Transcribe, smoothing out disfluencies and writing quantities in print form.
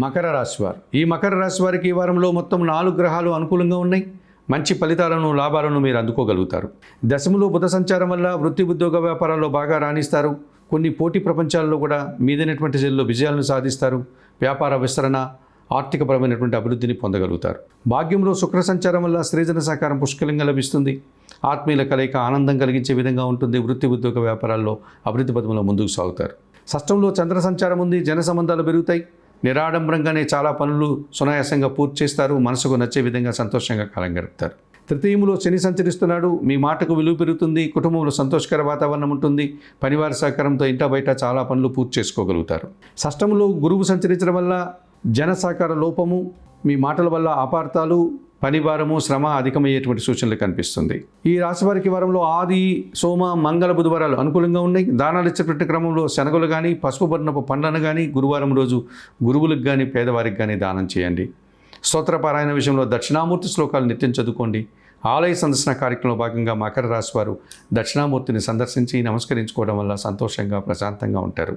మకర రాశి వారు. ఈ మకర రాశి వారికి ఈ వారంలో మొత్తం 4 గ్రహాలు అనుకూలంగా ఉన్నాయి. మంచి ఫలితాలను, లాభాలను మీరు అందుకోగలుగుతారు. దశములో బుధ సంచారం వల్ల వృత్తి, ఉద్యోగ, వ్యాపారాల్లో బాగా రాణిస్తారు. కొన్ని పోటీ ప్రపంచాల్లో కూడా మీదైనటువంటి జైల్లో విజయాలను సాధిస్తారు. వ్యాపార విస్తరణ, ఆర్థికపరమైనటువంటి అభివృద్ధిని పొందగలుగుతారు. భాగ్యంలో శుక్ర సంచారం వల్ల స్త్రీజన సహకారం పుష్కలంగా లభిస్తుంది. ఆత్మీయుల కలయిక ఆనందం కలిగించే విధంగా ఉంటుంది. వృత్తి, ఉద్యోగ, వ్యాపారాల్లో అభివృద్ధి పథంలో ముందుకు సాగుతారు. షష్టంలో చంద్ర సంచారం ఉంది. జన సంబంధాలు పెరుగుతాయి. నిరాడంబరంగానే చాలా పనులు సునాయాసంగా పూర్తి చేస్తారు. మనసుకు నచ్చే విధంగా సంతోషంగా కాలం గడుపుతారు. తృతీయంలో శని సంచరిస్తున్నాడు. మీ మాటకు విలువ పెరుగుతుంది. కుటుంబంలో సంతోషకర వాతావరణం ఉంటుంది. పనివారి సహకారంతో ఇంట బయట చాలా పనులు పూర్తి చేసుకోగలుగుతారు. షష్టంలో గురువు సంచరించడం వల్ల జన సహకార లోపము, మీ మాటల వల్ల అపార్థాలు, పనిభారము, శ్రమ అధికమయ్యేటువంటి సూచనలు కనిపిస్తుంది. ఈ రాశి వారికి వారంలో ఆది, సోమ, మంగళ, బుధవారాలు అనుకూలంగా ఉన్నాయి. దానాలు ఇచ్చేటువంటి క్రమంలో శనగలు కానీ, పసుపు వర్ణపు పండ్లను కానీ గురువారం రోజు గురువులకు కానీ, పేదవారికి కానీ దానం చేయండి. స్తోత్రపారాయణ విషయంలో దక్షిణామూర్తి శ్లోకాలు నిత్యం చదువుకోండి. ఆలయ సందర్శన కార్యక్రమంలో భాగంగా మకర రాశి వారు దక్షిణామూర్తిని సందర్శించి నమస్కరించుకోవడం వల్ల సంతోషంగా, ప్రశాంతంగా ఉంటారు.